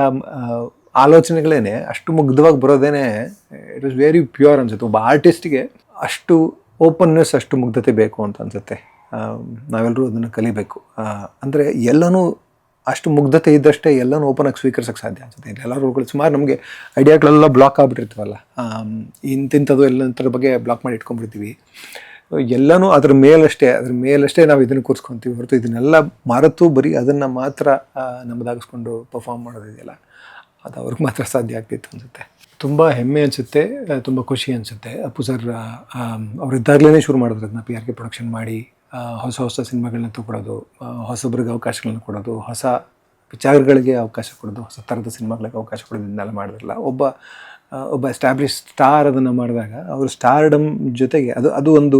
ಆಲೋಚನೆಗಳೇ ಅಷ್ಟು ಮುಗ್ಧವಾಗಿ ಬರೋದೇನೆ ಇಟ್ ವಾಸ್ ವೆರಿ ಪ್ಯೂರ್ ಅನ್ಸುತ್ತೆ. ಒಬ್ಬ ಆರ್ಟಿಸ್ಟಿಗೆ ಅಷ್ಟು ಓಪನ್ನೆಸ್, ಅಷ್ಟು ಮುಗ್ಧತೆ ಬೇಕು ಅಂತ ಅನಿಸುತ್ತೆ. ನಾವೆಲ್ಲರೂ ಅದನ್ನು ಕಲಿಬೇಕು. ಅಂದರೆ ಎಲ್ಲನೂ ಅಷ್ಟು ಮುಗ್ಧತೆ ಇದ್ದಷ್ಟೇ ಎಲ್ಲನೂ ಓಪನಾಗಿ ಸ್ವೀಕರಿಸೋಕ್ಕೆ ಸಾಧ್ಯ ಅನಿಸುತ್ತೆ. ಎಲ್ಲರೂ ಸುಮಾರು ನಮಗೆ ಐಡಿಯಾಗಳೆಲ್ಲ ಬ್ಲಾಕ್ ಆಗಿಬಿಟ್ಟಿರ್ತೀವಲ್ಲ, ಇಂಥದ್ದು ಎಲ್ಲಂಥರ ಬಗ್ಗೆ ಬ್ಲಾಕ್ ಮಾಡಿ ಇಟ್ಕೊಂಡ್ಬಿಡ್ತೀವಿ. ಎಲ್ಲನೂ ಅದ್ರ ಮೇಲಷ್ಟೇ ನಾವು ಇದನ್ನು ಕೂರಿಸ್ಕೊತೀವಿ ಹೊರತು ಇದನ್ನೆಲ್ಲ ಮರೆತು ಬರೀ ಅದನ್ನು ಮಾತ್ರ ನಮ್ಮದಾಗಿಸ್ಕೊಂಡು ಪರ್ಫಾರ್ಮ್ ಮಾಡೋದಿದೆಯಲ್ಲ, ಅದು ಅವ್ರಿಗೆ ಮಾತ್ರ ಸಾಧ್ಯ ಆಗ್ತಿತ್ತು ಅನಿಸುತ್ತೆ. ತುಂಬ ಹೆಮ್ಮೆ ಅನಿಸುತ್ತೆ, ತುಂಬ ಖುಷಿ ಅನಿಸುತ್ತೆ. ಅಪ್ಪು ಸರ್ ಅವರಿದ್ದಾಗಲೇ ಶುರು ಮಾಡಿದ್ರು ಅದನ್ನ PRK ಪ್ರೊಡಕ್ಷನ್ ಮಾಡಿ, ಹೊಸ ಸಿನಿಮಾಗಳನ್ನ ತೊಗೊಳೋದು, ಹೊಸಬ್ರಿಗೆ ಅವಕಾಶಗಳನ್ನ ಕೊಡೋದು, ಹೊಸ ವಿಚಾರಗಳಿಗೆ ಅವಕಾಶ ಕೊಡೋದು, ಹೊಸ ಥರದ ಸಿನಿಮಾಗಳಿಗೆ ಅವಕಾಶ ಕೊಡೋದು, ಇದನ್ನೆಲ್ಲ ಮಾಡಿದ್ರಲ್ಲ. ಒಬ್ಬ ಎಸ್ಟಾಬ್ಲಿಷ್ ಸ್ಟಾರ್ ಅದನ್ನು ಮಾಡಿದಾಗ ಅವರು ಸ್ಟಾರ್ಡಮ್ ಜೊತೆಗೆ ಅದು ಒಂದು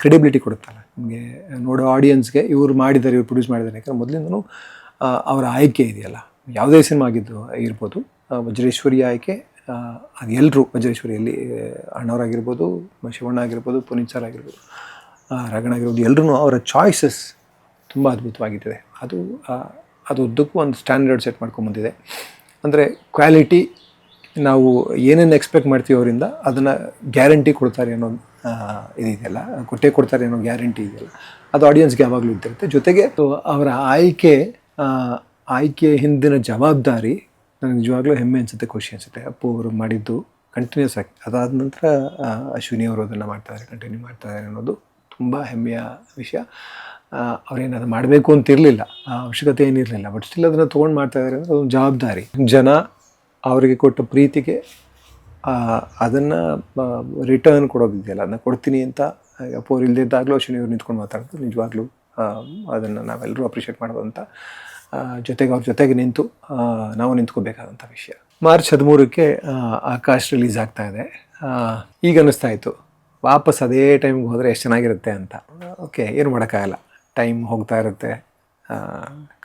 ಕ್ರೆಡಿಬಿಲಿಟಿ ಕೊಡುತ್ತಲ್ಲ ನಿಮಗೆ, ನೋಡೋ ಆಡಿಯನ್ಸ್ಗೆ ಇವ್ರು ಮಾಡಿದ್ದಾರೆ, ಇವ್ರು ಪ್ರೊಡ್ಯೂಸ್ ಮಾಡಿದ್ದಾರೆ. ಯಾಕಂದರೆ ಮೊದಲಿಂದನೂ ಅವರ ಆಯ್ಕೆ ಇದೆಯಲ್ಲ, ಯಾವುದೇ ಸಿನಿಮಾ ಇರ್ಬೋದು, ವಜ್ರೇಶ್ವರಿ ಆಯ್ಕೆ ಅದು ಎಲ್ಲರೂ ವಜ್ರೇಶ್ವರಿಯಲ್ಲಿ ಅಣ್ಣವರಾಗಿರ್ಬೋದು, ಶಿವಣ್ಣ ಆಗಿರ್ಬೋದು, ಪುನೀತ್ ಸರ್ ಆಗಿರ್ಬೋದು, ರಗಣ ಆಗಿರ್ಬೋದು, ಎಲ್ಲರೂ ಅವರ ಚಾಯ್ಸಸ್ ತುಂಬ ಅದ್ಭುತವಾಗಿರ್ತದೆ. ಅದು ಉದ್ದಕ್ಕೂ ಒಂದು ಸ್ಟ್ಯಾಂಡರ್ಡ್ ಸೆಟ್ ಮಾಡ್ಕೊಂಬಂದಿದೆ. ಅಂದರೆ ಕ್ವಾಲಿಟಿ ನಾವು ಏನೇನು ಎಕ್ಸ್ಪೆಕ್ಟ್ ಮಾಡ್ತೀವಿ ಅವರಿಂದ ಅದನ್ನು ಗ್ಯಾರಂಟಿ ಕೊಡ್ತಾರೆ ಅನ್ನೋ ಇದೆಯಲ್ಲ, ಕೊಡ್ತಾರೆ ಅನ್ನೋ ಗ್ಯಾರಂಟಿ ಇದೆಯಲ್ಲ, ಅದು ಆಡಿಯನ್ಸ್ಗೆ ಯಾವಾಗಲೂ ಇದ್ದಿರುತ್ತೆ. ಜೊತೆಗೆ ಅವರ ಆಯ್ಕೆ ಹಿಂದಿನ ಜವಾಬ್ದಾರಿ ನನಗೆ ನಿಜವಾಗ್ಲೂ ಹೆಮ್ಮೆ ಅನಿಸುತ್ತೆ, ಖುಷಿ ಅನಿಸುತ್ತೆ. ಅಪ್ಪು ಅವರು ಮಾಡಿದ್ದು ಕಂಟಿನ್ಯೂಸ್ ಆಗಿ, ಅದಾದ ನಂತರ ಅಶ್ವಿನಿ ಅವರು ಅದನ್ನು ಕಂಟಿನ್ಯೂ ಮಾಡ್ತಾಯಿದ್ದಾರೆ ಅನ್ನೋದು ತುಂಬ ಹೆಮ್ಮೆಯ ವಿಷಯ. ಅವ್ರೇನದು ಮಾಡಬೇಕು ಅಂತಿರಲಿಲ್ಲ, ಅವಶ್ಯಕತೆ ಏನಿರಲಿಲ್ಲ, ಬಟ್ ಸ್ಟಿಲ್ ಅದನ್ನು ತೊಗೊಂಡು ಮಾಡ್ತಾಯಿದ್ದಾರೆ ಅಂದರೆ ಅದೊಂದು ಜವಾಬ್ದಾರಿ. ಜನ ಅವರಿಗೆ ಕೊಟ್ಟ ಪ್ರೀತಿಗೆ ಅದನ್ನು ರಿಟರ್ನ್ ಕೊಡೋದಿದೆಯಲ್ಲ, ಅದನ್ನು ಕೊಡ್ತೀನಿ ಅಂತ ಅಪ್ಪು ಅವ್ರು ಇಲ್ಲದಿದ್ದಾಗಲೂ ಅಶ್ವಿನಿ ಅವ್ರು ನಿಂತ್ಕೊಂಡು ಮಾತಾಡೋದು ನಿಜವಾಗ್ಲೂ ಅದನ್ನು ನಾವೆಲ್ಲರೂ ಅಪ್ರಿಷಿಯೇಟ್ ಮಾಡೋದು ಅಂತ. ಅವ್ರ ಜೊತೆಗೆ ನಿಂತು ನಾವು ನಿಂತ್ಕೋಬೇಕಾದಂಥ ವಿಷಯ. ಮಾರ್ಚ್ 13ಕ್ಕೆ ಆಕಾಶ್ ರಿಲೀಸ್ ಆಗ್ತಾ ಇದೆ. ಈಗ ಅನ್ನಿಸ್ತಾ ಇತ್ತು ವಾಪಸ್ ಅದೇ ಟೈಮ್ಗೆ ಹೋದರೆ ಎಷ್ಟು ಚೆನ್ನಾಗಿರುತ್ತೆ ಅಂತ. ಓಕೆ, ಏನು ಮಾಡೋಕ್ಕಾಗಲ್ಲ, ಟೈಮ್ ಹೋಗ್ತಾ ಇರುತ್ತೆ,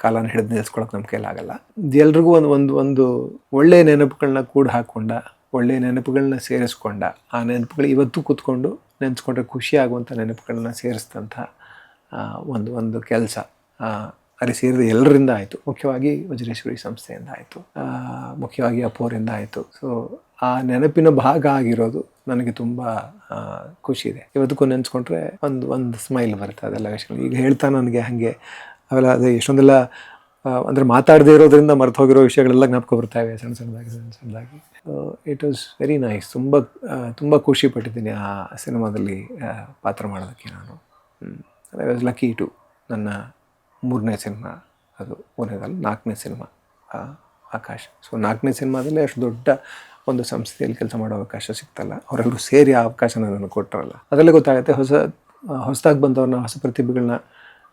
ಕಾಲನ ಹಿಡಿದು ನಿಲ್ಲಿಸ್ಕೊಳಕ್ಕೆ ನಮ್ಮ ಕೈಲಾಗಲ್ಲ. ಎಲ್ರಿಗೂ ಒಂದು ಒಳ್ಳೆಯ ನೆನಪುಗಳನ್ನ ಕೂಡ ಹಾಕ್ಕೊಂಡ, ಒಳ್ಳೆಯ ನೆನಪುಗಳನ್ನ ಸೇರಿಸ್ಕೊಂಡ, ಆ ನೆನಪುಗಳು ಇವತ್ತು ಕೂತ್ಕೊಂಡು ನೆನೆಸ್ಕೊಂಡ್ರೆ ಖುಷಿ ಆಗುವಂಥ ನೆನಪುಗಳನ್ನ ಸೇರಿಸಿದಂಥ ಒಂದು ಕೆಲಸ ಅಲ್ಲಿ ಸೇರಿದ ಎಲ್ಲರಿಂದ ಆಯಿತು. ಮುಖ್ಯವಾಗಿ ವಜ್ರೇಶ್ವರಿ ಸಂಸ್ಥೆಯಿಂದ ಆಯಿತು, ಮುಖ್ಯವಾಗಿ ಅಪ್ಪೋರಿಂದ ಆಯಿತು. ಸೊ ಆ ನೆನಪಿನ ಭಾಗ ಆಗಿರೋದು ನನಗೆ ತುಂಬ ಖುಷಿ ಇದೆ. ಇವತ್ತಿಗೂ ನೆನೆಸ್ಕೊಂಡ್ರೆ ಒಂದು ಸ್ಮೈಲ್ ಬರುತ್ತೆ ಅದೆಲ್ಲ ವಿಷಯಗಳು. ಈಗ ಹೇಳ್ತಾ ನನಗೆ ಹಾಗೆ ಅವೆಲ್ಲ ಅದೇ ಎಷ್ಟೊಂದೆಲ್ಲ ಅಂದರೆ ಮಾತಾಡದೇ ಇರೋದ್ರಿಂದ ಮರೆತು ಹೋಗಿರೋ ವಿಷಯಗಳೆಲ್ಲ ಜ್ಞಾಪಕ ಬರ್ತಾಯಿವೆ ಸಣ್ಣದಾಗಿ. It was very nice. ತುಂಬ ಖುಷಿ ಪಟ್ಟಿದ್ದೀನಿ ಆ ಸಿನಿಮಾದಲ್ಲಿ ಪಾತ್ರ ಮಾಡೋದಕ್ಕೆ. ನಾನು ಐ ವಾಸ್ ಲಕ್ಕಿ ಟು. ನನ್ನ 3ನೇ ಸಿನಿಮಾ, ಅದು 4ನೇ ಸಿನಿಮಾ ಆಕಾಶ್. ಸೊ 4ನೇ ಸಿನಿಮಾದಲ್ಲಿ ಅಷ್ಟು ದೊಡ್ಡ ಒಂದು ಸಂಸ್ಥೆಯಲ್ಲಿ ಕೆಲಸ ಮಾಡೋ ಅವಕಾಶ ಸಿಗ್ತಲ್ಲ, ಅವರೆಲ್ಲರೂ ಸೇರಿ ಆ ಅವಕಾಶನ ನನಗೆ ಕೊಟ್ಟರಲ್ಲ, ಅದರಲ್ಲೇ ಗೊತ್ತಾಗುತ್ತೆ ಹೊಸದಾಗಿ ಬಂದವ್ರನ್ನ, ಹೊಸ ಪ್ರತಿಭೆಗಳನ್ನ,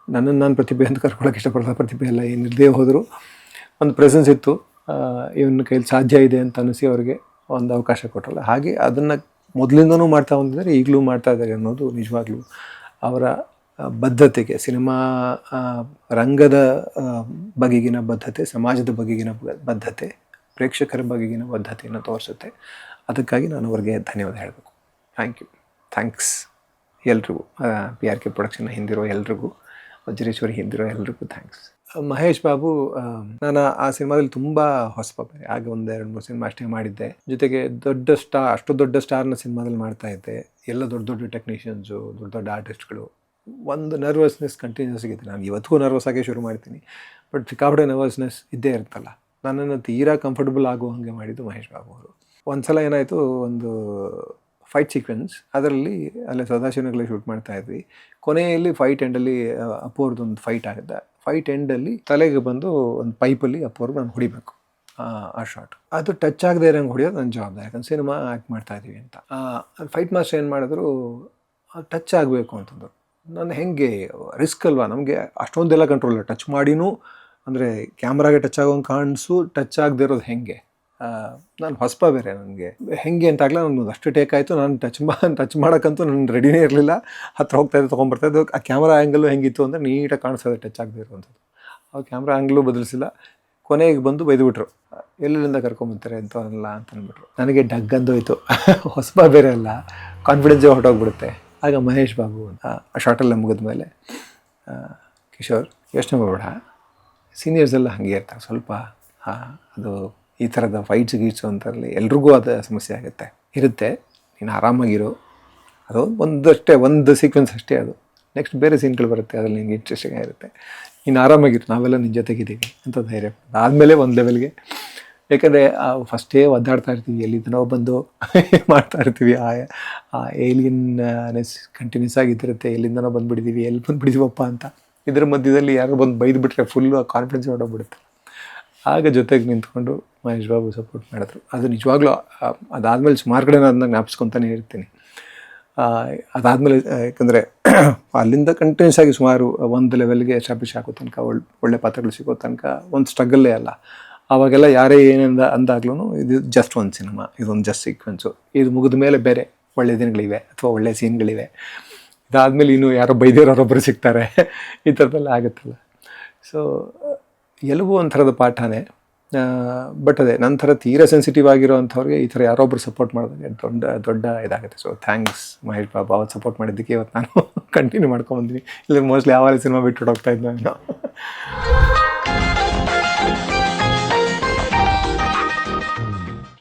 ನನ್ನನ್ನು ನಾನು ಪ್ರತಿಭೆ ಅಂತ ಕರ್ಕೊಳ್ಳೋಕೆ ಇಷ್ಟಪಡೋ ಪ್ರತಿಭೆ ಎಲ್ಲ ಏನಿಲ್ಲದೆ ಹೋದರೂ ಒಂದು ಪ್ರೆಸೆನ್ಸ್ ಇತ್ತು, ಇವನ ಕೈಲಿ ಸಾಧ್ಯ ಇದೆ ಅಂತ ಅನ್ನಿಸಿ ಅವರಿಗೆ ಒಂದು ಅವಕಾಶ ಕೊಟ್ಟರಲ್ಲ. ಹಾಗೆ ಅದನ್ನು ಮೊದಲಿಂದನೂ ಮಾಡ್ತಾ ಬಂದಿದ್ದಾರೆ, ಈಗಲೂ ಮಾಡ್ತಾ ಇದ್ದಾರೆ ಅನ್ನೋದು ನಿಜವಾಗ್ಲೂ ಅವರ ಬದ್ಧತೆಗೆ, ಸಿನಿಮಾ ರಂಗದ ಬಗೆಗಿನ ಬದ್ಧತೆ, ಸಮಾಜದ ಬಗೆಗಿನ ಬದ್ಧತೆ, ಪ್ರೇಕ್ಷಕರ ಬಗೆಗಿನ ಬದ್ಧತೆಯನ್ನು ತೋರಿಸುತ್ತೆ. ಅದಕ್ಕಾಗಿ ನಾನು ಅವ್ರಿಗೆ ಧನ್ಯವಾದ ಹೇಳಬೇಕು. ಥ್ಯಾಂಕ್ಸ್ ಎಲ್ರಿಗೂ, PRK ಪ್ರೊಡಕ್ಷನ್ನ ಹಿಂದಿರೋ ಎಲ್ರಿಗೂ, ವಜ್ರೇಶ್ವರಿ ಹಿಂದಿರೋ ಎಲ್ರಿಗೂ ಥ್ಯಾಂಕ್ಸ್. ಮಹೇಶ್ ಬಾಬು, ನಾನು ಆ ಸಿನಿಮಾದಲ್ಲಿ ತುಂಬ ಹೊಸಬ, ಆಗ 1-2-3 ಸಿನಿಮಾ ಅಷ್ಟೇ ಮಾಡಿದ್ದೆ. ಜೊತೆಗೆ ಅಷ್ಟು ದೊಡ್ಡ ಸ್ಟಾರ್ನ ಸಿನಿಮಾದಲ್ಲಿ ಮಾಡ್ತಾ ಇದ್ದೆ. ಎಲ್ಲ ದೊಡ್ಡ ಟೆಕ್ನಿಷಿಯನ್ಸು, ದೊಡ್ಡ ಆರ್ಟಿಸ್ಟ್ಗಳು. ಒಂದು ನರ್ವಸ್ನೆಸ್ ಕಂಟಿನ್ಯೂಸ್ ಆಗಿದೆ. ನಾನು ಇವತ್ತಿಗೂ ನರ್ವಸ್ ಆಗೇ ಶುರು ಮಾಡ್ತೀನಿ, ಬಟ್ ಸಿಕ್ಕಾಪಟ್ಟೆ ನರ್ವಸ್ನೆಸ್ ಇದ್ದೇ ಇರುತ್ತಲ್ಲ. ನನ್ನನ್ನು ತೀರಾ ಕಂಫರ್ಟಬಲ್ ಆಗೋ ಹಾಗೆ ಮಾಡಿದ್ದು ಮಹೇಶ್ ಬಾಬು ಅವರು. ಒಂದು ಸಲ ಏನಾಯಿತು, ಒಂದು ಫೈಟ್ ಸೀಕ್ವೆನ್ಸ್. ಅದರಲ್ಲಿ ಅಲ್ಲೇ ಸದಾಶಿವನಗರದಲ್ಲಿ ಶೂಟ್ ಮಾಡ್ತಾ ಇದ್ವಿ. ಕೊನೆಯಲ್ಲಿ ಫೈಟ್ ಎಂಡಲ್ಲಿ ಅಪ್ಪೋರ್ದೊಂದು ಫೈಟ್ ಆಗುತ್ತೆ. ಫೈಟ್ ಎಂಡಲ್ಲಿ ತಲೆಗೆ ಬಂದು ಒಂದು ಪೈಪಲ್ಲಿ ಅಪ್ಪೋರ್ಗೆ ನಾನು ಹೊಡಿಬೇಕು ಆ ಶಾಟ್. ಅದು ಟಚ್ ಆಗದೆ ಇರೋಂಗೆ ಹೊಡಿಯೋದು ನನ್ನ ಜವಾಬ್ದಾರಿ, ಯಾಕಂದ್ರೆ ಸಿನಿಮಾ ಆ್ಯಕ್ಟ್ ಮಾಡ್ತಾ ಇದ್ದೀವಿ ಅಂತ. ಫೈಟ್ ಮಾಸ್ಟರ್ ಏನು ಮಾಡಿದ್ರು, ಟಚ್ ಆಗಬೇಕು ಅಂತಂದರು. ನಾನು ಹೆಂಗೆ ರಿಸ್ಕ್ ಅಲ್ವಾ, ನಮಗೆ ಅಷ್ಟೊಂದೆಲ್ಲ ಕಂಟ್ರೋಲ್ ಇಲ್ಲ. ಟಚ್ ಮಾಡಿನೂ ಅಂದರೆ ಕ್ಯಾಮ್ರಾಗೆ ಟಚ್ ಆಗೋಂಗೆ ಕಾಣಿಸು, ಟಚ್ ಆಗದೆ ಇರೋದು ಹೆಂಗೆ. ನಾನು ಹೊಸಪ ಬೇರೆ, ನನಗೆ ಹೆಂಗೆ ಅಂತಾಗಲ ನನಗೆ ಅಷ್ಟು ಟೇಕ್ ಆಯಿತು. ನಾನು ಟಚ್ ಮಾಡೋಕ್ಕಂತೂ ನಾನು ರೆಡಿನೇ ಇರಲಿಲ್ಲ. ಹತ್ರ ಹೋಗ್ತಾಯಿದ್ದೆ, ತೊಗೊಂಬರ್ತಾಯಿದ್ದು. ಆ ಕ್ಯಾಮ್ರಾ ಆ್ಯಂಗಲ್ಲು ಹೆಂಗಿತ್ತು ಅಂದರೆ ನೀಟಾಗಿ ಕಾಣಿಸ್ತದೆ ಟಚ್ ಆಗದೆ ಇರುವಂಥದ್ದು. ಆ ಕ್ಯಾಮ್ರಾ ಆ್ಯಂಗಲು ಬದಲಿಸಿಲ್ಲ. ಕೊನೆಗೆ ಬಂದು ಬೈದುಬಿಟ್ರು, ಎಲ್ಲೆಲ್ಲಿಂದ ಕರ್ಕೊಂಬರ್ತಾರೆ ಅಂತಲ್ಲ ಅಂತ ಅಂದ್ಬಿಟ್ರು. ನನಗೆ ಡಗ್ಗಂದೋಯ್ತು. ಹೊಸಪ ಬೇರೆ ಅಲ್ಲ, ಕಾನ್ಫಿಡೆನ್ಸೇ ಹೊರಟೋಗ್ಬಿಡುತ್ತೆ. ಆಗ ಮಹೇಶ್ ಬಾಬು ಅಂತ ಆ ಶಾರ್ಟೆಲ್ಲ ಮುಗಿದ ಮೇಲೆ, ಕಿಶೋರ್ ಯೋಚನೆ ಮಾಡಬೇಡ, ಸೀನಿಯರ್ಸ್ ಎಲ್ಲ ಹಾಗೆ ಇರ್ತಾರೆ ಸ್ವಲ್ಪ, ಅದು ಈ ಥರದ ಫೈಟ್ಸ್ ಗೀಟ್ಸು ಅಂತರಲ್ಲಿ ಎಲ್ರಿಗೂ ಅದು ಸಮಸ್ಯೆ ಇರುತ್ತೆ. ನೀನು ಆರಾಮಾಗಿರು, ಅದು ಒಂದು ಸೀಕ್ವೆನ್ಸ್ ಅಷ್ಟೇ, ಅದು ನೆಕ್ಸ್ಟ್ ಬೇರೆ ಸೀನ್ಗಳು ಬರುತ್ತೆ, ಅದ್ರಲ್ಲಿ ನಿಂಗೆ ಇಂಟ್ರೆಸ್ಟಿಂಗ್ ಆಗಿರುತ್ತೆ. ನೀನು ಆರಾಮಾಗಿರು, ನಾವೆಲ್ಲ ನಿನ್ನ ಜೊತೆಗಿದ್ದೀವಿ ಅಂತ ಧೈರ್ಯ. ಆದಮೇಲೆ ಒಂದು ಲೆವೆಲ್ಗೆ, ಯಾಕಂದರೆ ಫಸ್ಟೇ ಒದ್ದಾಡ್ತಾ ಇರ್ತೀವಿ, ಎಲ್ಲಿಂದನೋ ಬಂದು ಮಾಡ್ತಾ ಇರ್ತೀವಿ. ಆ ಏಲಿಯನ್ನೆಸ್ ಕಂಟಿನ್ಯೂಸ್ ಆಗಿದ್ದಿರುತ್ತೆ, ಎಲ್ಲಿಂದನೋ ಬಂದುಬಿಟ್ಟಿದ್ದೀವಿ, ಎಲ್ಲಿ ಬಂದುಬಿಟ್ಟಿದ್ದೀವಪ್ಪ ಅಂತ. ಇದರ ಮಧ್ಯದಲ್ಲಿ ಯಾರೋ ಬಂದು ಬೈದುಬಿಟ್ರೆ ಫುಲ್ಲು ಕಾನ್ಫಿಡೆನ್ಸ್ ಹೊರಟೋಗ್ಬಿಡುತ್ತೆ. ಆಗ ಜೊತೆಗೆ ನಿಂತ್ಕೊಂಡು ಮಹೇಶ್ ಬಾಬು ಸಪೋರ್ಟ್ ಮಾಡಿದ್ರು. ಅದು ನಿಜವಾಗ್ಲೂ ಅದಾದಮೇಲೆ ಸುಮಾರು ಕಡೆ ನಾನು ಅದನ್ನ ಜ್ಞಾಪಿಸ್ಕೊತಾನೆ ಇರ್ತೀನಿ. ಅದಾದಮೇಲೆ ಯಾಕಂದರೆ ಅಲ್ಲಿಂದ ಕಂಟಿನ್ಯೂಸ್ ಆಗಿ ಸುಮಾರು ಒಂದು ಲೆವೆಲ್ಗೆ ಎಸ್ಟಾಬ್ಲಿಷ್ ಆಗೋ ತನಕ, ಒಳ್ಳೆ ಪಾತ್ರಗಳು ಸಿಗೋ ತನಕ ಒಂದು ಸ್ಟ್ರಗಲ್ಲೇ ಅಲ್ಲ. ಆವಾಗೆಲ್ಲ ಯಾರೇ ಏನಿಂದ ಅಂದಾಗ್ಲೂ ಇದು ಜಸ್ಟ್ ಒಂದು ಸಿನಿಮಾ, ಇದೊಂದು ಜಸ್ಟ್ ಸೀಕ್ವೆನ್ಸು, ಇದು ಮುಗಿದ ಮೇಲೆ ಬೇರೆ ಒಳ್ಳೆ ದಿನಗಳಿವೆ ಅಥವಾ ಒಳ್ಳೆ ಸೀನ್ಗಳಿವೆ. ಇದಾದಮೇಲೆ ಇನ್ನೂ ಯಾರೋ ಬೈದಿರೋರೊಬ್ಬರು ಸಿಗ್ತಾರೆ, ಈ ಥರದ್ದೆಲ್ಲ ಆಗುತ್ತಲ್ಲ. ಸೊ ಎಲ್ಲವೂ ಒಂಥರದ ಪಾಠನೇ. ಬಟ್ ಅದೇ ನಂತರ ತೀರಾ ಸೆನ್ಸಿಟಿವ್ ಆಗಿರೋ ಅಂಥವ್ರಿಗೆ ಈ ಥರ ಯಾರೊಬ್ಬರು ಸಪೋರ್ಟ್ ಮಾಡಿದಾಗ ದೊಡ್ಡ ಇದಾಗುತ್ತೆ. ಸೊ ಥ್ಯಾಂಕ್ಸ್ ಮಹೇಶ್ ಬಾಬು, ಅವತ್ತು ಸಪೋರ್ಟ್ ಮಾಡಿದ್ದಕ್ಕೆ ಇವತ್ತು ನಾನು ಕಂಟಿನ್ಯೂ ಮಾಡ್ಕೊಂಬಂದಿನಿ. ಇಲ್ಲ ಮೋಸ್ಟ್ಲಿ ಯಾವಾಗ ಸಿನಿಮಾ ಬಿಟ್ಟು ಹೋಗ್ತಾ ಇದ್ದೆ ನಾನು.